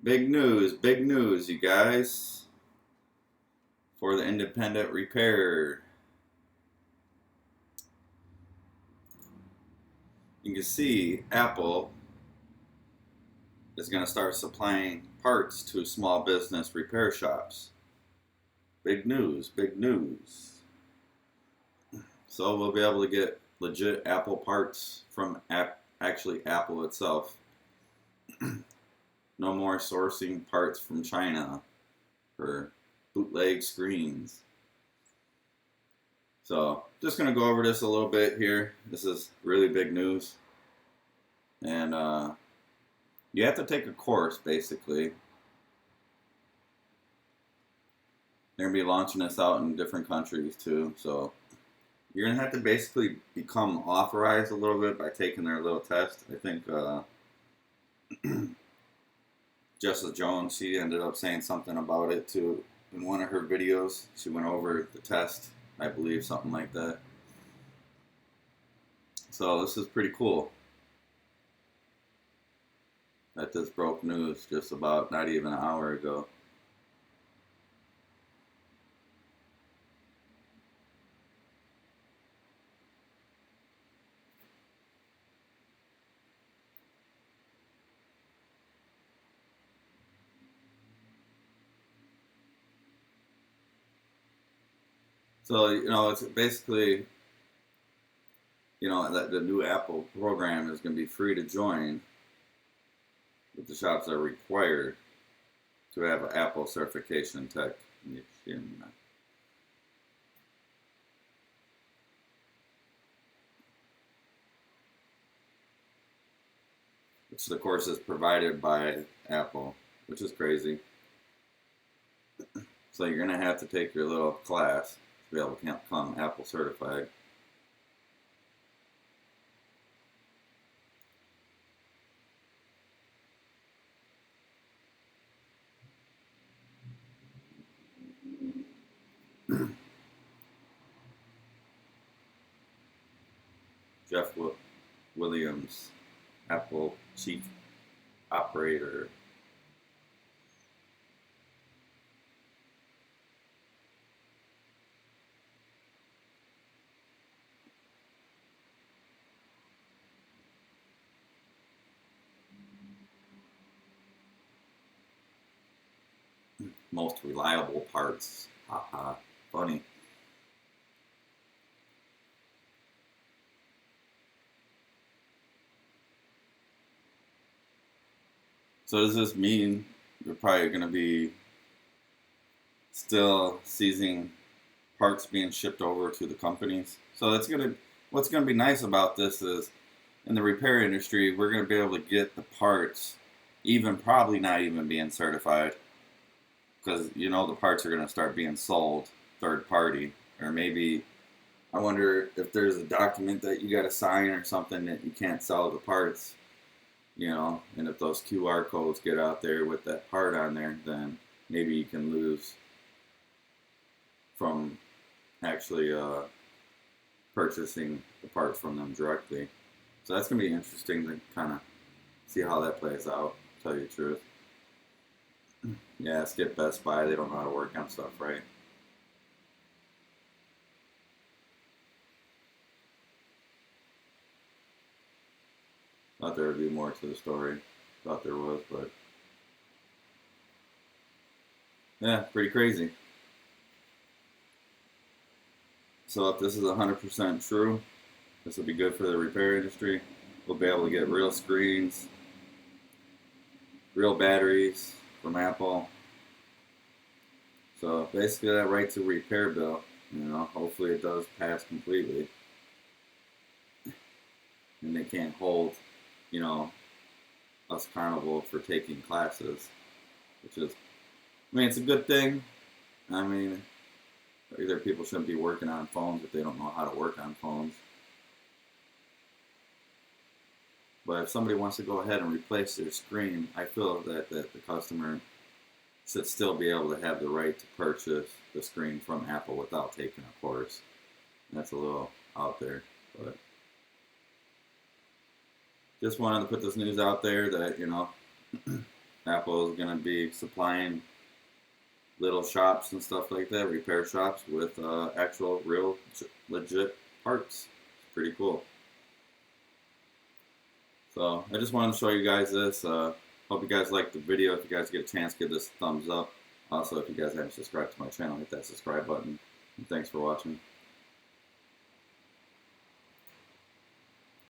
big news, you guys. For the independent repair. You can see Apple is going to start supplying parts to small business repair shops. Big news, big news. So we'll be able to get legit Apple parts from actually Apple itself. No more sourcing parts from China for bootleg screens. So just going to go over this a little bit here. This is really big news. And you have to take a course, basically. They're going to be launching this out in different countries, too. So you're going to have to basically become authorized a little bit by taking their little test. I think Jessica Jones, she ended up saying something about it, too, in one of her videos. She went over the test, I believe, something like that. So this is pretty cool. That this broke news just about not even an hour ago. So, it's basically, that the new Apple program is going to be free to join, but the shops are required to have an Apple certification technician. Which the course is provided by Apple, which is crazy. So you're going to have to take your little class to be able to become Apple certified. Jeff Williams, Apple Chief Operator. Most reliable parts. Haha, funny. So does this mean we're probably going to be still seizing parts being shipped over to the companies? So what's going to be nice about this is in the repair industry, we're going to be able to get the parts even probably not even being certified because the parts are going to start being sold third party, or maybe I wonder if there's a document that you got to sign or something that you can't sell the parts. And if those QR codes get out there with that part on there, then maybe you can lose from actually purchasing the parts from them directly. So that's going to be interesting to kind of see how that plays out, to tell you the truth. Yeah, skip Best Buy, they don't know how to work on stuff, right? Thought there would be more to the story. Thought there was, but yeah, pretty crazy. So if this is 100% true, this will be good for the repair industry. We'll be able to get real screens, real batteries from Apple. So basically that right to repair bill, hopefully it does pass completely. And they can't hold, us accountable for taking classes, which is, it's a good thing. Either people shouldn't be working on phones if they don't know how to work on phones. But if somebody wants to go ahead and replace their screen, I feel that the customer should still be able to have the right to purchase the screen from Apple without taking a course. And that's a little out there, but just wanted to put this news out there that, Apple is going to be supplying little shops and stuff like that, repair shops with actual, real, legit parts. It's pretty cool. So I just wanted to show you guys this. Hope you guys liked the video. If you guys get a chance, give this a thumbs up. Also, if you guys haven't subscribed to my channel, hit that subscribe button. And thanks for watching.